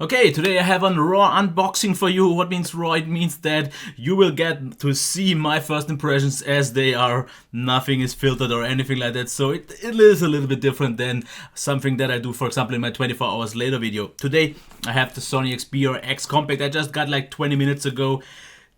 Okay, today I have a raw unboxing for you. What means raw? It means that you will get to see my first impressions as they are. Nothing is filtered or anything like that. So it is a little bit different than something that I do, for example, in my 24 hours later video. Today I have the Sony Xperia X compact. I just got like 20 minutes ago.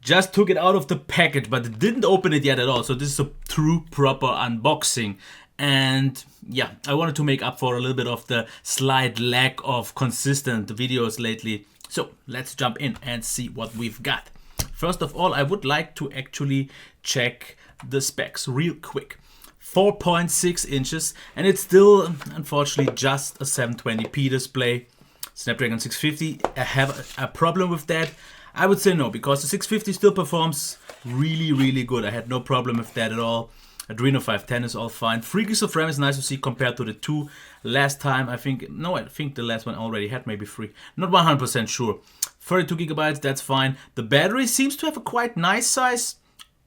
Just took it out of the package, but didn't open it yet at all. So this is a true proper unboxing. And yeah, I wanted to make up for a little bit of the slight lack of consistent videos lately. So let's jump in and see what we've got. First of all, I would like to actually check the specs real quick. 4.6 inches, and it's still unfortunately just a 720p display. Snapdragon 650, I have a problem with that. I would say no, because the 650 still performs really good. I had no problem with that at all. Adreno 510 is all fine. 3 gigs of RAM is nice to see compared to the 2 last time. I think the last one already had maybe 3. Not 100% sure. 32 gigabytes, that's fine. The battery seems to have a quite nice size.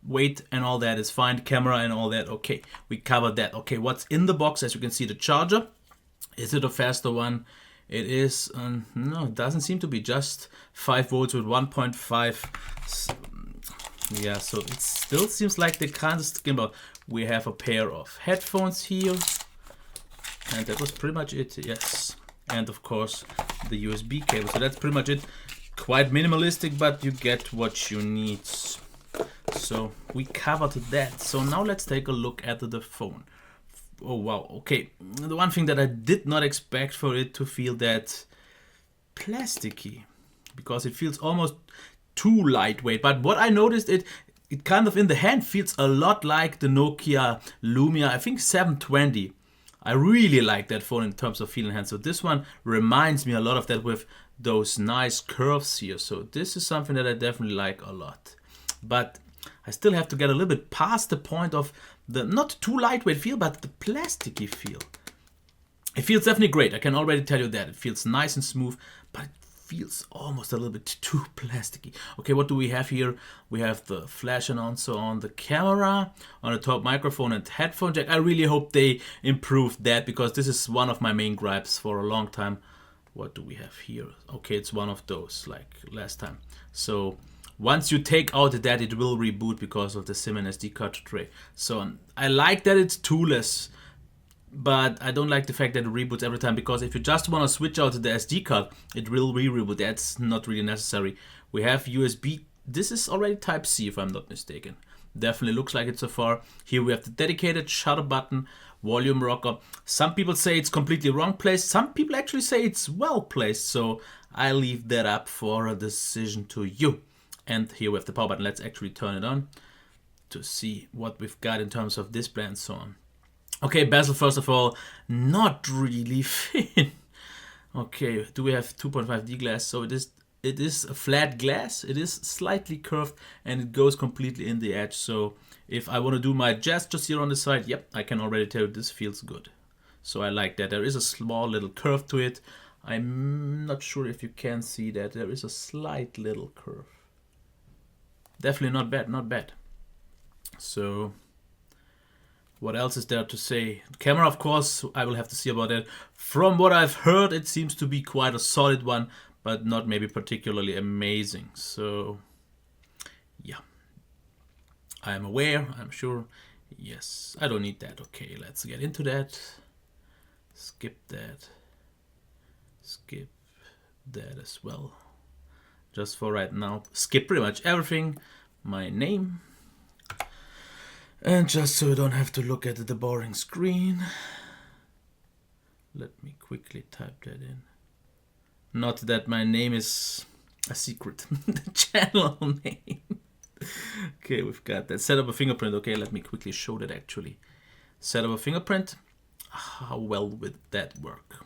Weight and all that is fine. Camera and all that, okay. We covered that. Okay, what's in the box? As you can see, the charger. Is it a faster one? It is, no, it doesn't seem to be. Just 5 volts with 1.5. Yeah, so it still seems like they're kind of thinking about. We have a pair of headphones here, and that was pretty much it, yes. And of course, the USB cable. So that's pretty much it. Quite minimalistic, but you get what you need. So we covered that. So now let's take a look at the phone. Oh wow, okay. The one thing that I did not expect for it to feel that plasticky, because it feels almost too lightweight. But what I noticed, it kind of in the hand feels a lot like the Nokia Lumia, I think 720. I really like that phone in terms of feeling hand. So this one reminds me a lot of that with those nice curves here. So this is something that I definitely like a lot. But I still have to get a little bit past the point of the not too lightweight feel, but the plasticky feel. It feels definitely great. I can already tell you that. It feels nice and smooth, but it feels almost a little bit too plasticky. Okay, what do we have here? We have the flash announcer on the camera, on the top microphone and headphone jack. I really hope they improved that, because this is one of my main gripes for a long time. What do we have here? Okay, it's one of those like last time. So once you take out that, it will reboot because of the SIM and SD card tray. So I like that it's toolless, but I don't like the fact that it reboots every time, because if you just want to switch out the SD card, it will re-reboot. That's not really necessary. We have USB. This is already Type-C if I'm not mistaken. Definitely looks like it so far. Here we have the dedicated shutter button, volume rocker. Some people say it's completely wrong placed. Some people actually say it's well placed. So I leave that up for a decision to you. And here we have the power button. Let's actually turn it on to see what we've got in terms of display and so on. Okay, bezel first of all, not really thin. Okay, do we have 2.5D glass? So it is a flat glass. It is slightly curved and it goes completely in the edge. So if I want to do my gestures here on the side, yep, I can already tell this feels good. So I like that. There is a small little curve to it. I'm not sure if you can see that. There is a slight little curve. Definitely not bad, not bad. So what else is there to say? Camera, of course, I will have to see about that. From what I've heard, it seems to be quite a solid one, but not maybe particularly amazing. So yeah, I'm aware, I'm sure. Yes, I don't need that. Okay, let's get into that. Skip that. Skip that as well. Just for right now, skip pretty much everything. My name. And just so you don't have to look at the boring screen, let me quickly type that in. Not that my name is a secret, the channel name. Okay, we've got that. Set up a fingerprint. Okay, let me quickly show that actually. Set up a fingerprint. How well would that work?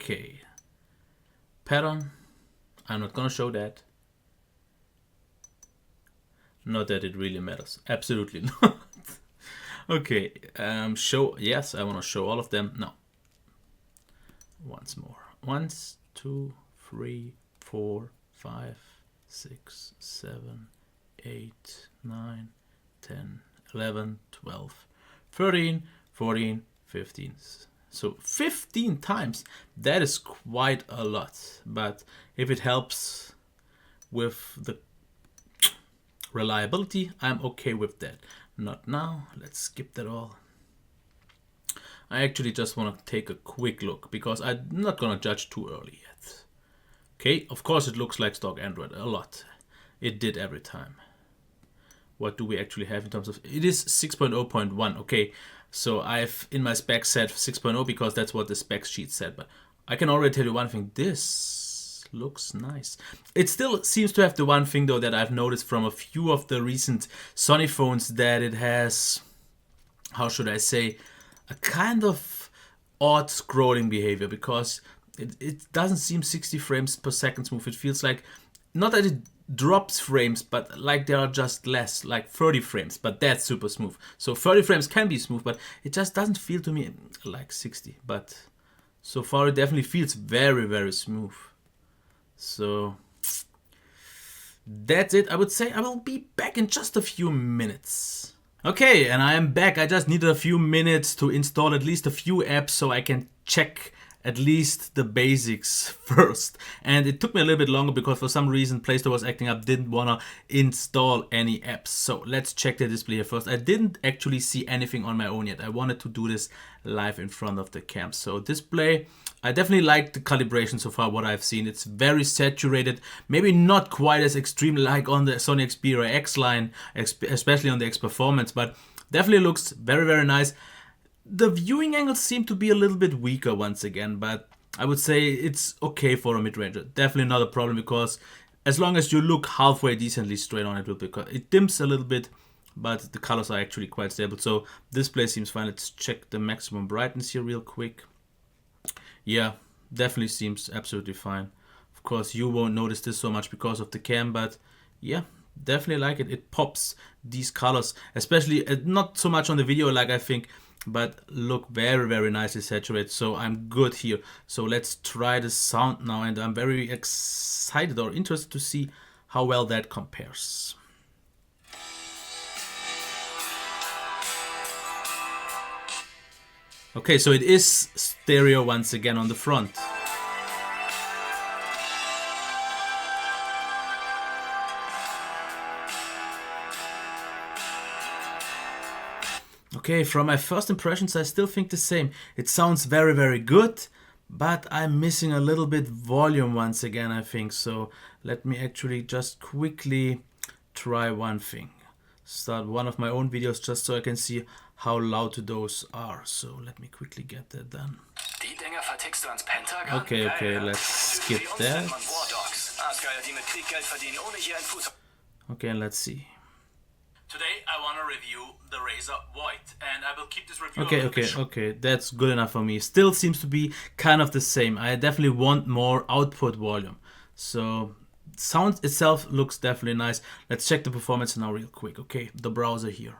Okay. Pattern. I'm not gonna show that. Not that it really matters. Absolutely not. Okay, show. Yes, I want to show all of them. No. Once more. 1, 2, 3, 4, 5, 6, 7, 8, 9, 10, 11, 12, 13, 14, 15, So 15 times, that is quite a lot. But if it helps with the reliability, I'm okay with that. Not now, let's skip that all. I actually just want to take a quick look because I'm not gonna judge too early yet. Okay, of course it looks like stock Android a lot. It did every time. What do we actually have in terms of... It is 6.0.1, okay. So I've in my specs said 6.0 because that's what the specs sheet said. But I can already tell you one thing, this looks nice. It still seems to have the one thing though that I've noticed from a few of the recent Sony phones, that it has, how should I say, a kind of odd scrolling behavior, because it doesn't seem 60 frames per second smooth. It feels like, not that it drops frames, but like there are just less, like 30 frames, but that's super smooth. So 30 frames can be smooth, but it just doesn't feel to me like 60. But so far it definitely feels very, very smooth. So that's it. I would say I will be back in just a few minutes. Okay, and I am back. I just needed a few minutes to install at least a few apps so I can check at least the basics first. And it took me a little bit longer because for some reason Play Store was acting up, didn't want to install any apps. So let's check the display here first. I didn't actually see anything on my own yet. I wanted to do this live in front of the cam. So display, I definitely like the calibration so far, what I've seen. It's very saturated, maybe not quite as extreme like on the Sony Xperia X line, especially on the X Performance, but definitely looks very, very nice. The viewing angles seem to be a little bit weaker once again, but I would say it's okay for a mid-ranger. Definitely not a problem, because as long as you look halfway decently straight on, it will be, it dims a little bit, but the colors are actually quite stable. So display seems fine. Let's check the maximum brightness here real quick. Yeah, definitely seems absolutely fine. Of course, you won't notice this so much because of the cam, but yeah, definitely like it. It pops these colors, especially not so much on the video, like I think, but look very, very nicely saturated. So I'm good here. So let's try the sound now, and I'm very excited or interested to see how well that compares. Okay, so it is stereo once again on the front. Okay, from my first impressions, I still think the same. It sounds very, very good, but I'm missing a little bit volume once again, I think. So let me actually just quickly try one thing. Start one of my own videos just so I can see how loud those are. So let me quickly get that done. Okay, let's skip that. Okay, and let's see. Today I want to review the Razer Void, and I will keep this review. Okay, that's good enough for me. Still seems to be kind of the same. I definitely want more output volume. So sound itself looks definitely nice. Let's check the performance now real quick. Okay, the browser here.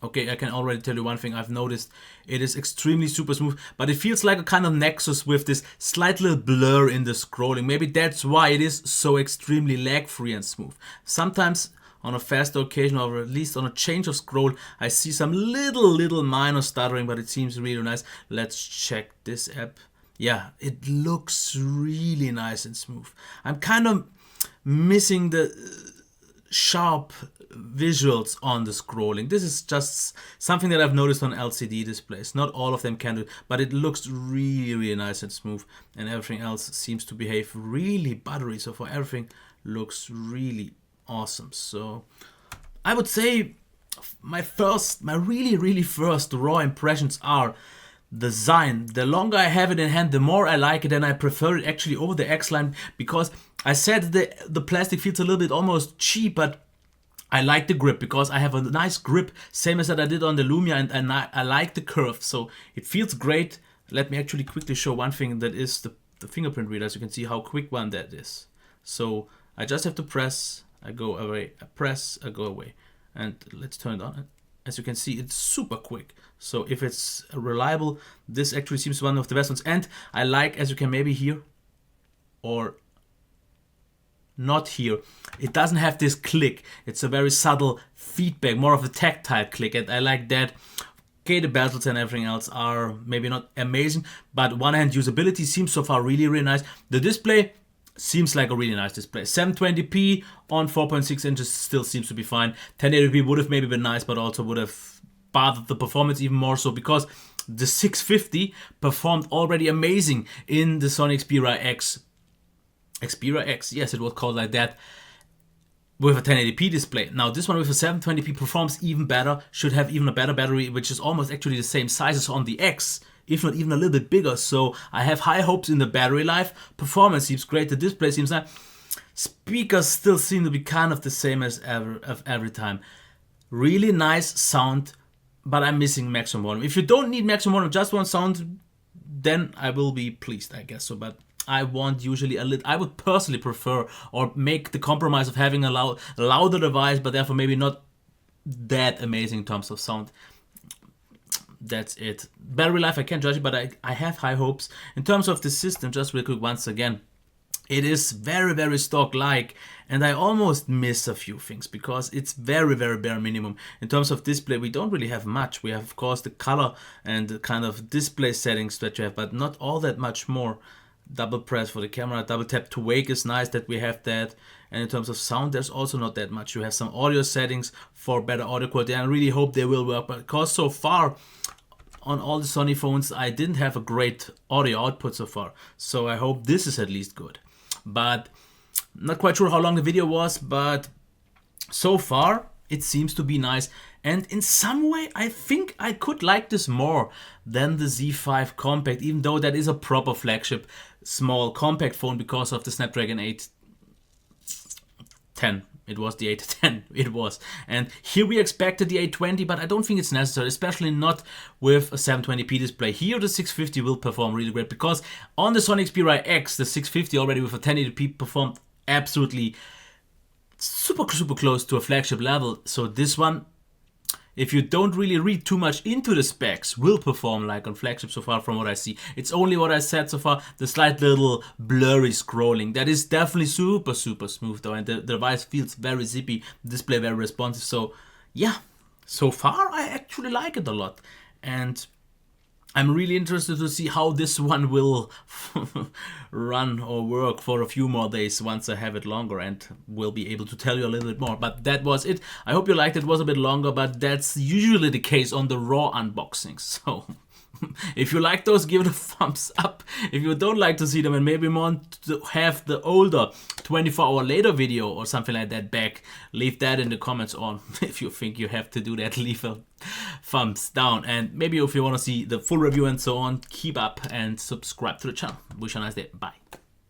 Okay, I can already tell you one thing I've noticed. It is extremely super smooth, but it feels like a kind of nexus with this slight little blur in the scrolling. Maybe that's why it is so extremely lag-free and smooth. Sometimes on a faster occasion, or at least on a change of scroll, I see some little minor stuttering, but it seems really nice. Let's check this app. Yeah, it looks really nice and smooth. I'm kind of missing the sharp visuals on the scrolling. This is just something that I've noticed on LCD displays. Not all of them can do it, but it looks really nice and smooth, and everything else seems to behave really buttery. So for everything, looks really awesome. So I would say my really first raw impressions are design. The longer I have it in hand, the more I like it, and I prefer it actually over the X line, because I said the plastic feels a little bit almost cheap, but I like the grip because I have a nice grip, same as that I did on the Lumia, and I like the curve, so it feels great. Let me actually quickly show one thing, that is the fingerprint reader. As you can see how quick one that is. So I just have to press, I go away, I press, I go away, and let's turn it on. As you can see, it's super quick. So if it's reliable, this actually seems one of the best ones. And I like, as you can maybe hear, or not hear, it doesn't have this click. It's a very subtle feedback, more of a tactile click, and I like that. okay, the bezels and everything else are maybe not amazing, but one hand usability seems so far really, really nice. The display seems like a really nice display. 720p on 4.6 inches still seems to be fine. 1080p would have maybe been nice, but also would have bothered the performance even more so, because the 650 performed already amazing in the Sony Xperia X. Xperia X, yes, it was called like that, with a 1080p display. Now this one with a 720p performs even better, should have even a better battery, which is almost actually the same size as on the X, if not even a little bit bigger. So I have high hopes in the battery life. Performance seems great, the display seems nice. Speakers still seem to be kind of the same as every time. Really nice sound, but I'm missing maximum volume. If you don't need maximum volume, just want sound, then I will be pleased, I guess so. But I want usually a little. I would personally prefer or make the compromise of having a louder device, but therefore maybe not that amazing in terms of sound. That's it. Battery life, I can't judge it, but I have high hopes. In terms of the system, just real quick once again, it is very, very stock-like, and I almost miss a few things because it's very, very bare minimum. In terms of display, we don't really have much. We have, of course, the color and the kind of display settings that you have, but not all that much more. Double press for the camera, double tap to wake is nice that we have that. And in terms of sound, there's also not that much. You have some audio settings for better audio quality, and I really hope they will work, because so far on all the Sony phones, I didn't have a great audio output so far. So I hope this is at least good. But not quite sure how long the video was, but so far it seems to be nice. And in some way, I think I could like this more than the Z5 Compact, even though that is a proper flagship small compact phone because of the Snapdragon 810. It was the 810, it was. And here we expected the 820, but I don't think it's necessary, especially not with a 720p display. Here the 650 will perform really great, because on the Sony Xperia X, the 650 already with a 1080p performed absolutely super close to a flagship level. So this one, if you don't really read too much into the specs, will perform like on flagship so far from what I see. It's only what I said so far, the slight little blurry scrolling. That is definitely super smooth though, and the device feels very zippy, display very responsive. So yeah, so far I actually like it a lot. And I'm really interested to see how this one will run or work for a few more days once I have it longer, and will be able to tell you a little bit more. But that was it. I hope you liked it. It was a bit longer, but that's usually the case on the raw unboxings. So if you like those, give it a thumbs up. If you don't like to see them and maybe want to have the older 24-hour later video or something like that back, leave that in the comments, or if you think you have to do that, leave a thumbs down. And maybe if you want to see the full review and so on, keep up and subscribe to the channel. Wish you a nice day. Bye.